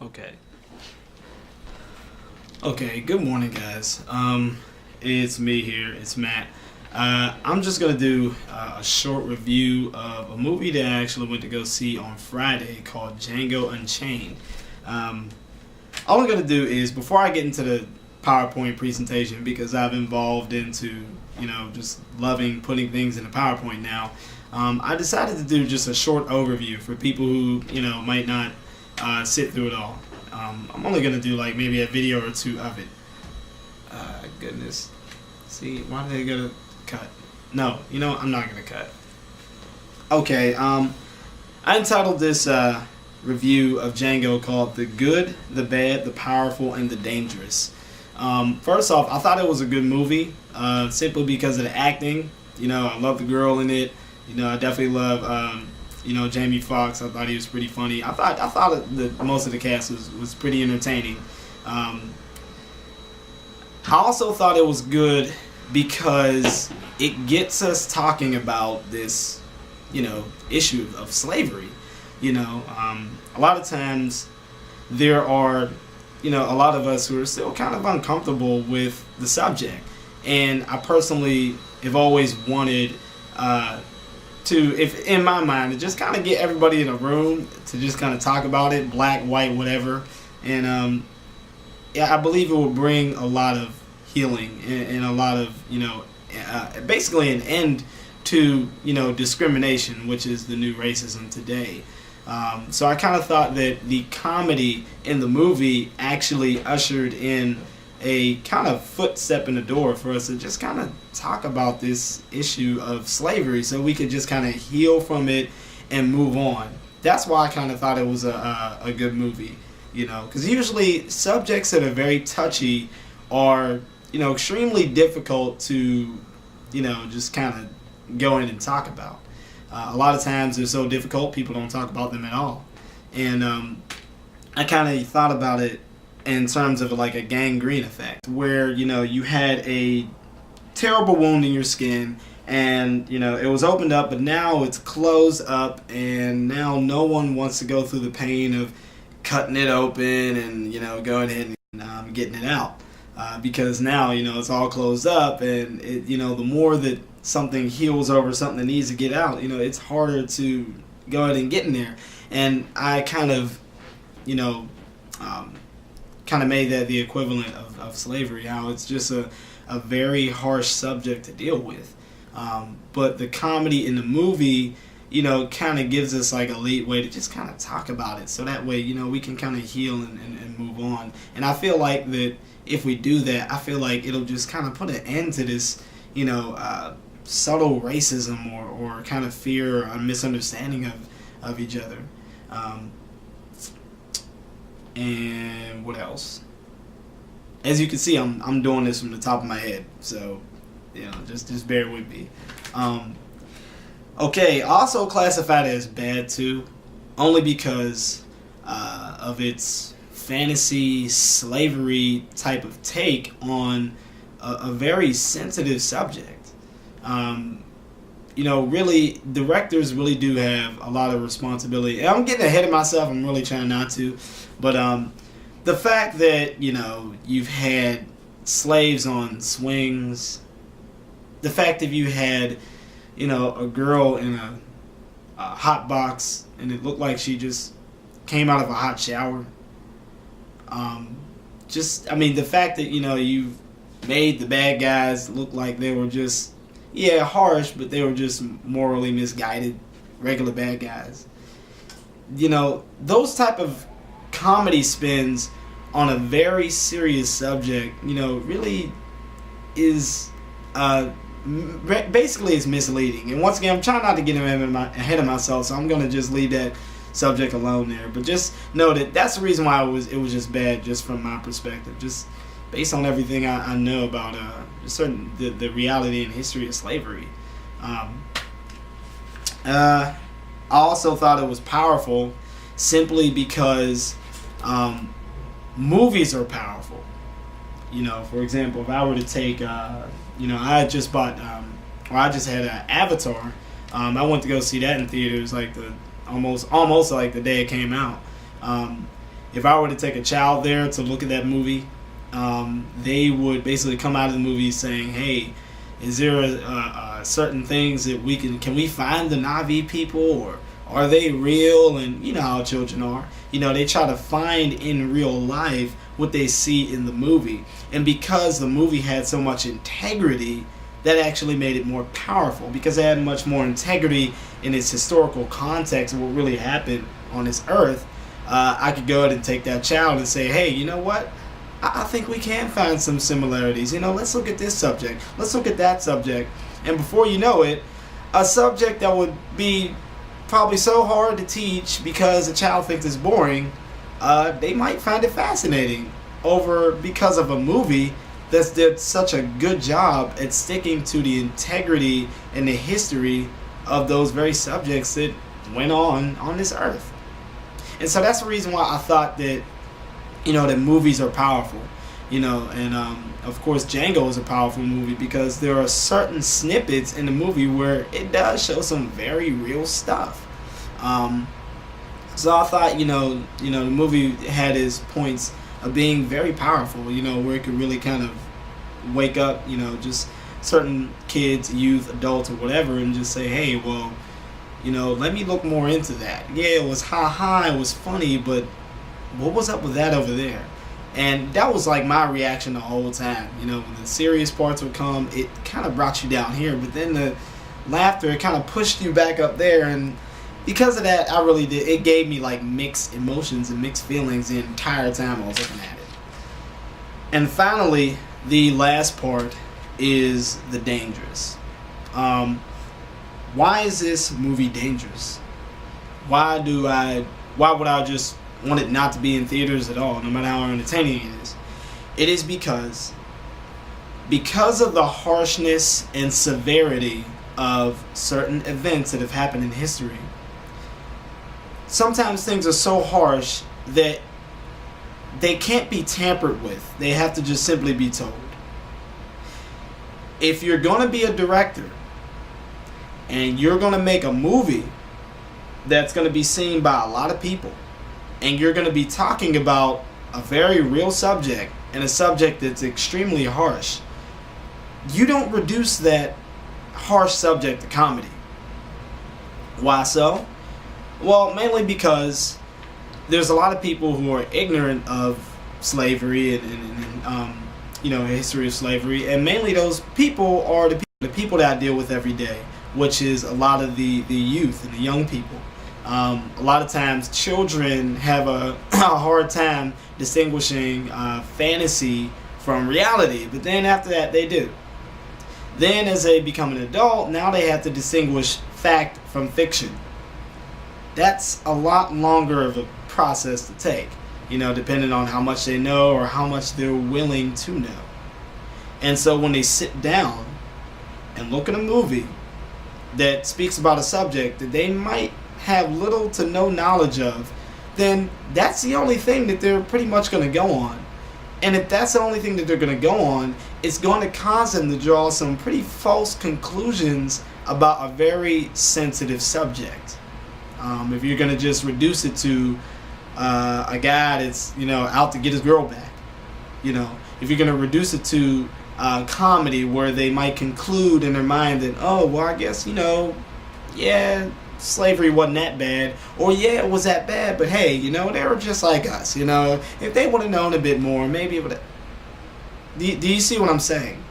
Okay. Okay, good morning, guys. It's me here. It's Matt. I'm just gonna do a short review of a movie that I actually went to go see on Friday called Django Unchained. Um, all I'm gonna do is before I get into the PowerPoint presentation, because I've evolved into just loving putting things in a PowerPoint now. I decided to do just a short overview for people who might not sit through it all. I'm only gonna do like maybe a video or two of it. Goodness. See, why did they gotta cut? No, I'm not gonna cut. Okay. I entitled this review of Django called "The Good, the Bad, the Powerful, and the Dangerous." First off, I thought it was a good movie, simply because of the acting. I love the girl in it. I definitely love Jamie Foxx. I thought he was pretty funny. I thought that most of the cast was pretty entertaining. I also thought it was good because it gets us talking about this, issue of slavery. A lot of times there are, a lot of us who are still kind of uncomfortable with the subject, and I personally have always wanted if in my mind, to just kind of get everybody in a room to just kind of talk about it, black, white, whatever, and I believe it will bring a lot of healing and a lot of basically an end to discrimination, which is the new racism today. So I kind of thought that the comedy in the movie actually ushered in a kind of footstep in the door for us to just kind of talk about this issue of slavery so we could just kind of heal from it and move on. That's why I kind of thought it was a good movie, because usually subjects that are very touchy are, extremely difficult to, just kind of go in and talk about. A lot of times they're so difficult, people don't talk about them at all. And I kind of thought about it in terms of like a gangrene effect, where you had a terrible wound in your skin, and it was opened up, but now it's closed up, and now no one wants to go through the pain of cutting it open and going in and getting it out, because now it's all closed up, and the more that something heals over something that needs to get out, it's harder to go ahead and get in there. And I kind of made that the equivalent of slavery, how it's just a very harsh subject to deal with. But the comedy in the movie, kind of gives us like a lead way to just kind of talk about it. So that way, we can kind of heal and move on. And I feel like that if we do that, I feel like it'll just kind of put an end to this, subtle racism or kind of fear or misunderstanding of each other. And what else? As you can see, I'm doing this from the top of my head, so just bear with me. Okay, also classified as bad too, only because of its fantasy slavery type of take on a very sensitive subject. Really, directors really do have a lot of responsibility. And I'm getting ahead of myself. I'm really trying not to. But the fact that, you've had slaves on swings, the fact that you had, a girl in a hot box and it looked like she just came out of a hot shower. The fact that, you've made the bad guys look like they were just, harsh, but they were just morally misguided, regular bad guys. Those type of comedy spins on a very serious subject, really is basically is misleading. And once again, I'm trying not to get ahead of myself, so I'm going to just leave that subject alone there. But just know that that's the reason why it was just bad, just from my perspective, just based on everything I know about the reality and history of slavery. I also thought it was powerful simply because movies are powerful. For example, if I were to take, I just bought, I just had Avatar. I went to go see that in theaters like almost like the day it came out. if I were to take a child there to look at that movie, they would basically come out of the movie saying, "Hey, is there certain things that can we find the Na'vi people, or are they real?" And you know how children are. You know, they try to find in real life what they see in the movie. And because the movie had so much integrity, that actually made it more powerful, because it had much more integrity in its historical context of what really happened on this earth. I could go ahead and take that child and say, "Hey, you know what? I think we can find some similarities. You know, let's look at this subject. Let's look at that subject." And before you know it, a subject that would be probably so hard to teach because a child thinks it's boring, they might find it fascinating because of a movie that did such a good job at sticking to the integrity and the history of those very subjects that went on this earth. And so that's the reason why I thought that, you know, that movies are powerful, you know. And of course Django is a powerful movie because there are certain snippets in the movie where it does show some very real stuff. So I thought, you know, the movie had its points of being very powerful, you know, where it could really kind of wake up, you know, just certain kids, youth, adults, or whatever, and just say, "Hey, well, you know, let me look more into that. Yeah, it was it was funny, but what was up with that over there?" And that was like my reaction the whole time. You know, when the serious parts would come, it kind of brought you down here, but then the laughter, it kind of pushed you back up there. And because of that, I really did. It gave me like mixed emotions and mixed feelings the entire time I was looking at it. And finally, the last part is the dangerous. Why is this movie dangerous? Why would I just want it not to be in theaters at all, no matter how entertaining it is? It is because of the harshness and severity of certain events that have happened in history. Sometimes things are so harsh that they can't be tampered with. They have to just simply be told. If you're going to be a director and you're going to make a movie that's going to be seen by a lot of people, and you're going to be talking about a very real subject, and a subject that's extremely harsh, you don't reduce that harsh subject to comedy. Why so? Well, mainly because there's a lot of people who are ignorant of slavery and you know, the history of slavery, and mainly those people are the people that I deal with every day, which is a lot of the youth and the young people. A lot of times children have a hard time distinguishing fantasy from reality, but then after that they do. Then as they become an adult, now they have to distinguish fact from fiction. That's a lot longer of a process to take, you know, depending on how much they know or how much they're willing to know. And so when they sit down and look at a movie that speaks about a subject that they might have little to no knowledge of, then that's the only thing that they're pretty much going to go on. And if that's the only thing that they're going to go on, it's going to cause them to draw some pretty false conclusions about a very sensitive subject. If you're going to just reduce it to a guy that's, you know, out to get his girl back, you know, if you're going to reduce it to comedy where they might conclude in their mind that, oh, well, I guess, you know, yeah, slavery wasn't that bad, or yeah, it was that bad, but hey, you know, they were just like us, you know, if they would have known a bit more, maybe it would have. Do you see what I'm saying?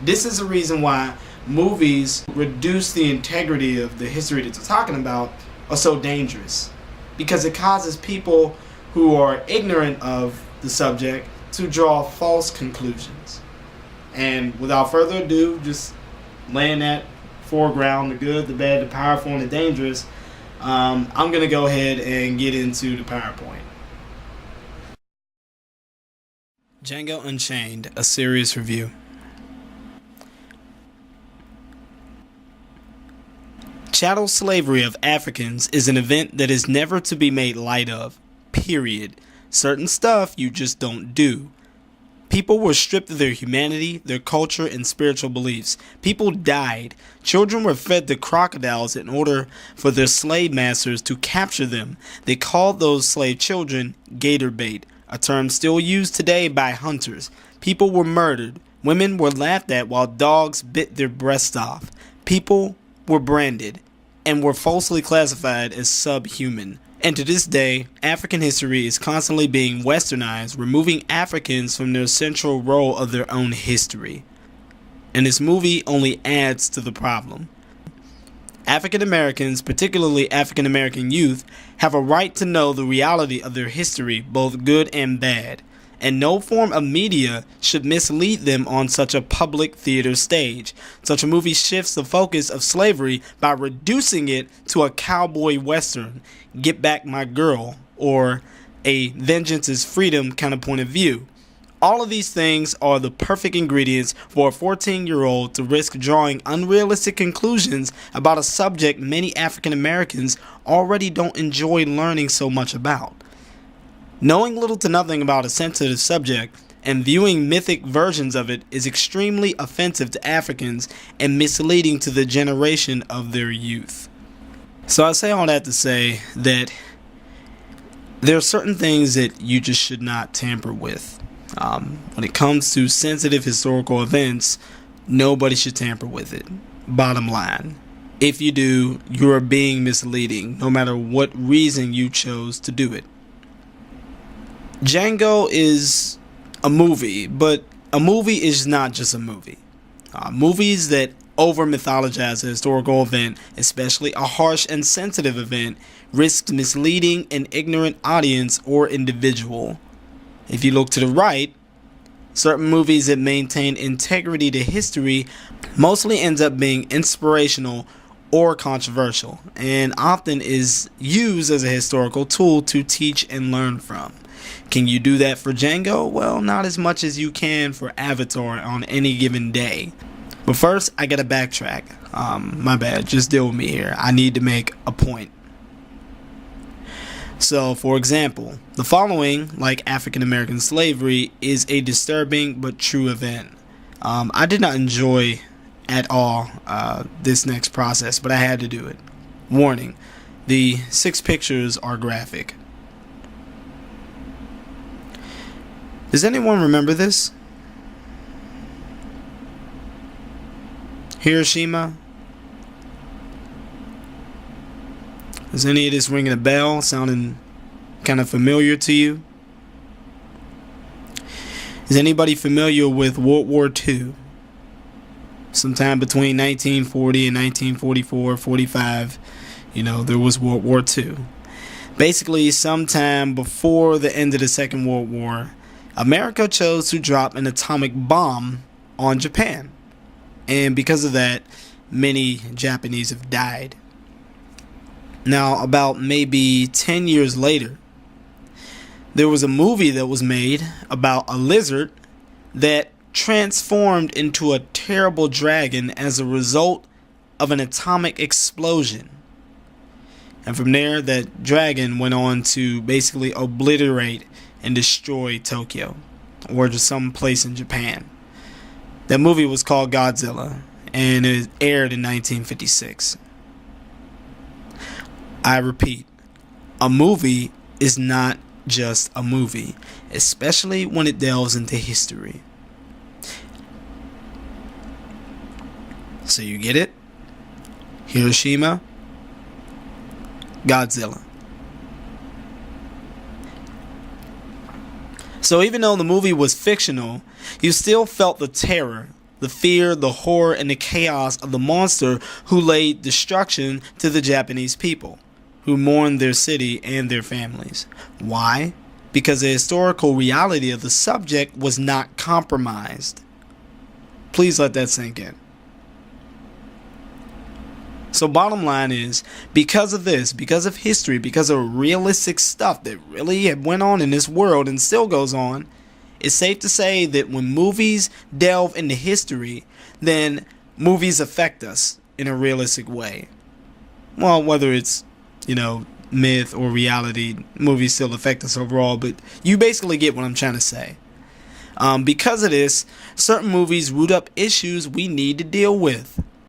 This is the reason why movies reduce the integrity of the history that they're talking about are so dangerous, because it causes people who are ignorant of the subject to draw false conclusions. And without further ado, just laying that foreground, the good, the bad, the powerful, and the dangerous, I'm going to go ahead and get into the PowerPoint. Django Unchained, a serious review. Chattel slavery of Africans is an event that is never to be made light of, period. Certain stuff you just don't do, People were stripped of their humanity, their culture, and spiritual beliefs. People died. Children were fed to crocodiles in order for their slave masters to capture them. They called those slave children gator bait, a term still used today by hunters. People were murdered. Women were laughed at while dogs bit their breasts off. People were branded and were falsely classified as subhuman. And to this day, African history is constantly being westernized, removing Africans from their central role of their own history. And this movie only adds to the problem. African Americans, particularly African American youth, have a right to know the reality of their history, both good and bad. And no form of media should mislead them on such a public theater stage. Such a movie shifts the focus of slavery by reducing it to a cowboy western, Get Back My Girl, or a vengeance is freedom kind of point of view. All of these things are the perfect ingredients for a 14-year-old to risk drawing unrealistic conclusions about a subject many African Americans already don't enjoy learning so much about. Knowing little to nothing about a sensitive subject and viewing mythic versions of it is extremely offensive to Africans and misleading to the generation of their youth. So I say all that to say that there are certain things that you just should not tamper with. When it comes to sensitive historical events, nobody should tamper with it. Bottom line. If you do, you are being misleading, no matter what reason you chose to do it. Django is a movie, but a movie is not just a movie. Movies that over-mythologize a historical event, especially a harsh and sensitive event, risks misleading an ignorant audience or individual. If you look to the right, certain movies that maintain integrity to history mostly ends up being inspirational or controversial, and often is used as a historical tool to teach and learn from. Can you do that for Django? Well, not as much as you can for Avatar on any given day. But first, I gotta backtrack. My bad, just deal with me here. I need to make a point. So, for example, the following, like African American slavery, is a disturbing but true event. I did not enjoy at all this next process, but I had to do it. Warning, the 6 pictures are graphic. Does anyone remember this? Hiroshima? Is any of this ringing a bell? Sounding kind of familiar to you? Is anybody familiar with World War II? Sometime between 1940 and 1944, 45, there was World War II. Basically, sometime before the end of the Second World War, America chose to drop an atomic bomb on Japan. And because of that, many Japanese have died. Now, about maybe 10 years later, there was a movie that was made about a lizard that transformed into a terrible dragon as a result of an atomic explosion. And from there, that dragon went on to basically obliterate and destroy Tokyo, or just some place in Japan. That movie was called Godzilla, and it aired in 1956. I repeat, a movie is not just a movie, especially when it delves into history. So you get it? Hiroshima, Godzilla. So even though the movie was fictional, you still felt the terror, the fear, the horror, and the chaos of the monster who laid destruction to the Japanese people, who mourned their city and their families. Why? Because the historical reality of the subject was not compromised. Please let that sink in. So bottom line is, because of this, because of history, because of realistic stuff that really went on in this world and still goes on, it's safe to say that when movies delve into history, then movies affect us in a realistic way. Well, whether it's, myth or reality, movies still affect us overall, but you basically get what I'm trying to say. Because of this, certain movies root up issues we need to deal with.